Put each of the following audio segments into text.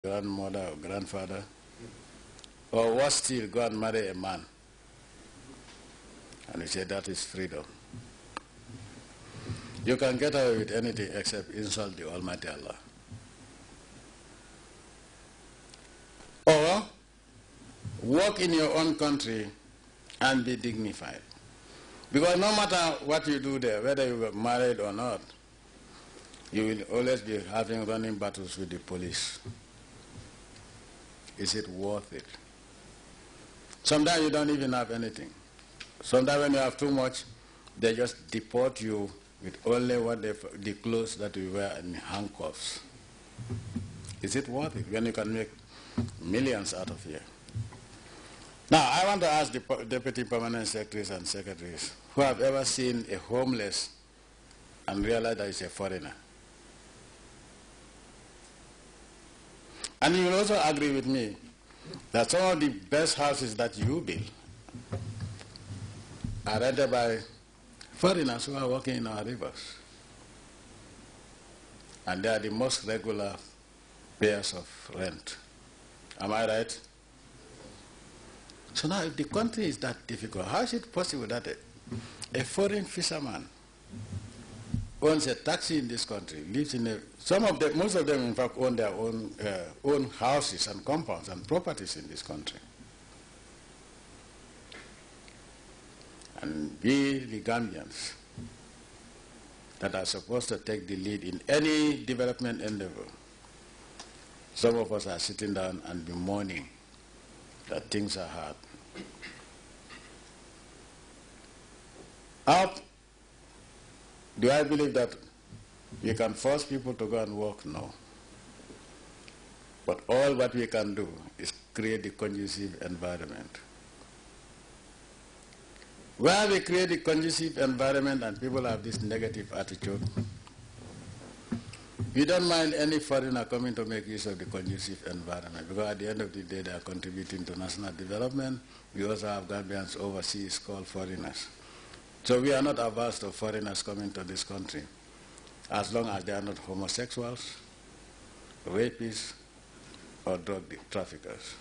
grandmother or grandfather, or worse still, go and marry a man. And he said that is freedom. You can get away with anything except insult the Almighty Allah. Or work in your own country and be dignified. Because no matter what you do there, whether you are married or not, you will always be having running battles with the police. Is it worth it? Sometimes you don't even have anything. Sometimes when you have too much, they just deport you with only what the clothes that you wear and handcuffs. Is it worth it when you can make millions out of here? Now, I want to ask the deputy permanent secretaries and secretaries who have ever seen a homeless and realized that it's a foreigner. And you will also agree with me that some of the best houses that you build are rented by foreigners who are working in our rivers. And they are the most regular payers of rent. Am I right? So now if the country is that difficult, how is it possible that a foreign fisherman owns a taxi in this country, lives in most of them in fact own their own houses and compounds and properties in this country. And we, the Gambians, that are supposed to take the lead in any development endeavor, some of us are sitting down and be mourning that things are hard. Do I believe that we can force people to go and work? No. But all what we can do is create the conducive environment. Where we create a conducive environment and people have this negative attitude, we don't mind any foreigner coming to make use of the conducive environment, because at the end of the day they are contributing to national development. We also have Gambians overseas called foreigners. So we are not averse to foreigners coming to this country, as long as they are not homosexuals, rapists, or drug traffickers.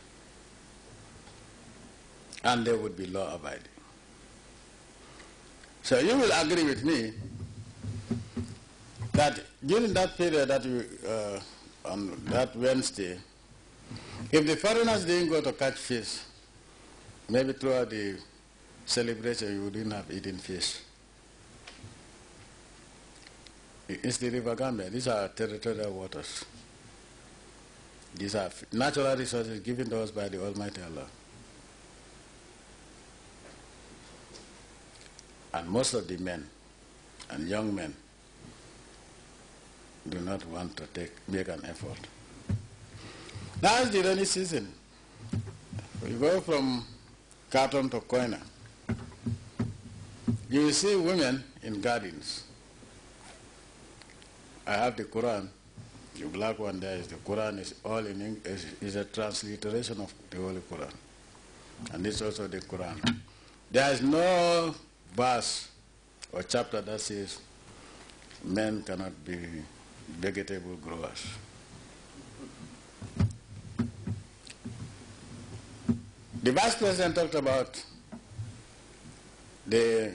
And they would be law-abiding. So you will agree with me that during that period that on that Wednesday, if the foreigners didn't go to catch fish, maybe throughout the celebration you wouldn't have eaten fish. It's the River Gambia. These are territorial waters. These are natural resources given to us by the Almighty Allah. And most of the men and young men do not want to make an effort. Now is the rainy season. We go from Carton to Koina. You will see women in gardens. I have the Quran. The black one there is the Quran. Is all in English. Is a transliteration of the Holy Quran, and this is also the Quran. There is no verse or chapter that says men cannot be vegetable growers. The Vice President talked about the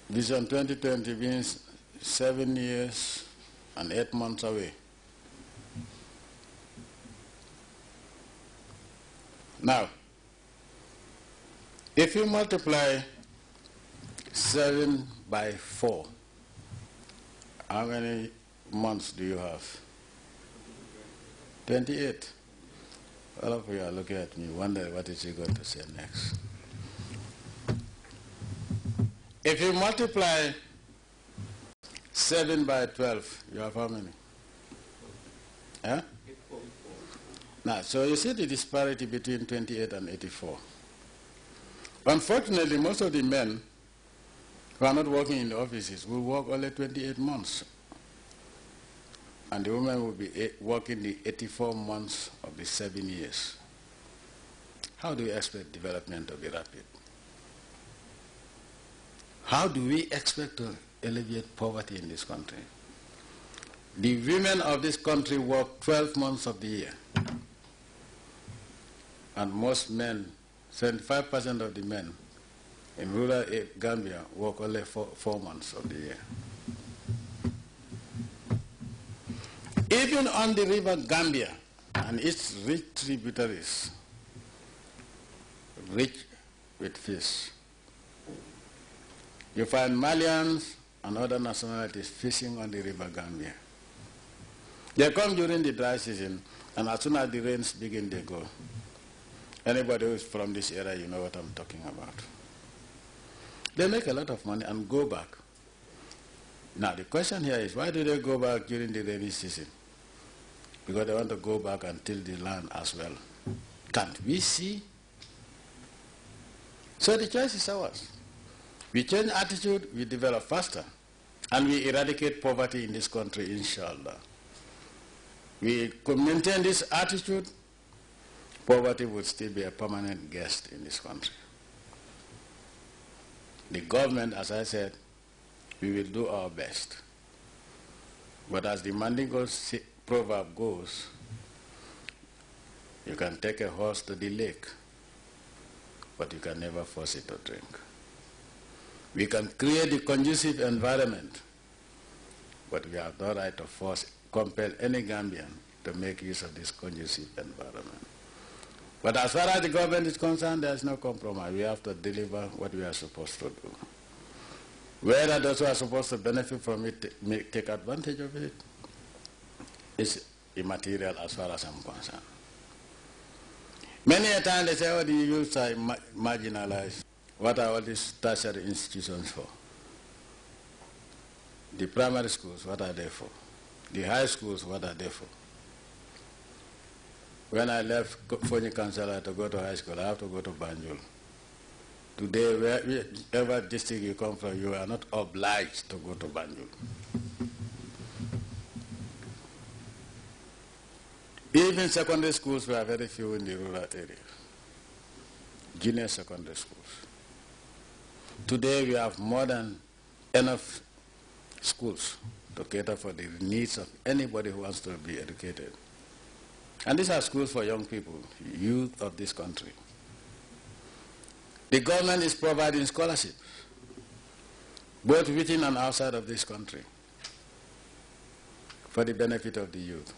Vision 2020 being 7 years and 8 months away. Now, if you multiply 7 by 4, how many months do you have? 28. All of you are looking at me, wondering what is he going to say next. If you multiply 7 by 12, you have how many? Huh? Now, so you see the disparity between 28 and 84. Unfortunately, most of the men who are not working in the offices will work only 28 months. And the women will be working the 84 months of the 7 years. How do we expect development to be rapid? How do we expect to alleviate poverty in this country? The women of this country work 12 months of the year. And most men, 75% of the men in rural Gambia work only 4 months of the year. Even on the river Gambia and its rich tributaries, rich with fish, you find Malians and other nationalities fishing on the river Gambia. They come during the dry season, and as soon as the rains begin, they go. Anybody who is from this area, you know what I'm talking about. They make a lot of money and go back. Now the question here is, why do they go back during the rainy season? Because they want to go back and till the land as well. Can't we see? So the choice is ours. We change attitude, we develop faster, and we eradicate poverty in this country, inshallah. We could maintain this attitude, poverty would still be a permanent guest in this country. The government, as I said, we will do our best. But as the Mandingo proverb goes, you can take a horse to the lake, but you can never force it to drink. We can create the conducive environment, but we have no right to compel any Gambian to make use of this conducive environment. But as far as the government is concerned, there is no compromise. We have to deliver what we are supposed to do. Whether those who are supposed to benefit from it take advantage of it is immaterial as far as I'm concerned. Many a time they say, oh, the youth are marginalized. What are all these tertiary institutions for? The primary schools, what are they for? The high schools, what are they for? When I left Fonyi Council to go to high school, I have to go to Banjul. Today, wherever district you come from, you are not obliged to go to Banjul. Even secondary schools were very few in the rural areas. Junior secondary schools. Today we have more than enough schools to cater for the needs of anybody who wants to be educated. And these are schools for young people, youth of this country. The government is providing scholarships, both within and outside of this country, for the benefit of the youth.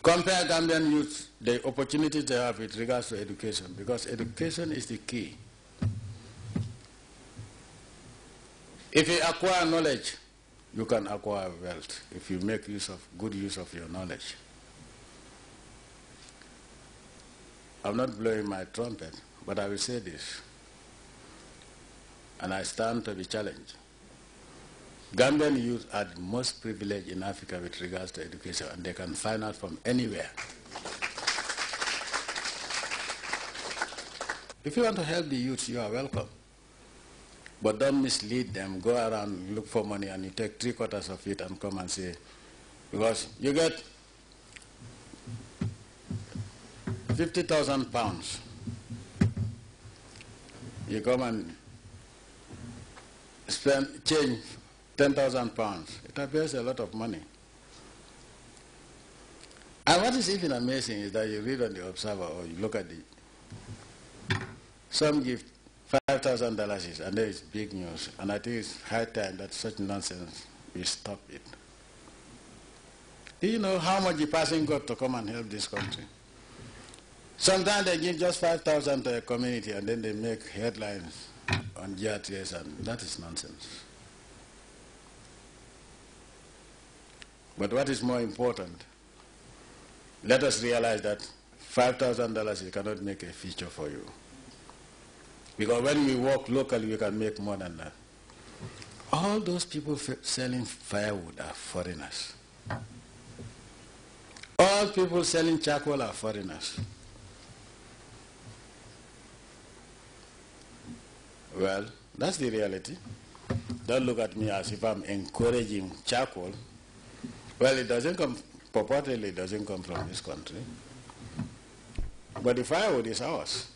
Compare Gambian youth, the opportunities they have with regards to education, because education is the key. If you acquire knowledge, you can acquire wealth if you make good use of your knowledge. I'm not blowing my trumpet, but I will say this, and I stand to be challenged. Gambian youth are the most privileged in Africa with regards to education, and they can find out from anywhere. If you want to help the youth, you are welcome. But don't mislead them. Go around, look for money, and you take 3/4 of it and come and say, because you get 50,000 pounds. You come and change 10,000 pounds. It appears a lot of money. And what is even amazing is that you read on the Observer or you look at some give $5,000 and there is big news. And I think it's high time that such nonsense, we stop it. Do you know how much the person got to come and help this country? Sometimes they give just 5,000 to a community and then they make headlines on GRTS, and that is nonsense. But what is more important, let us realize that $5,000 cannot make a feature for you. Because when we work locally, we can make more than that. All those people selling firewood are foreigners. All people selling charcoal are foreigners. Well, that's the reality. Don't look at me as if I'm encouraging charcoal. Well, it doesn't come, purportedly it doesn't come from this country. But the firewood is ours.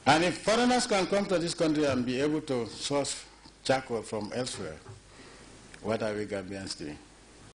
And if foreigners can come to this country and be able to source charcoal from elsewhere, What are we Gambians doing?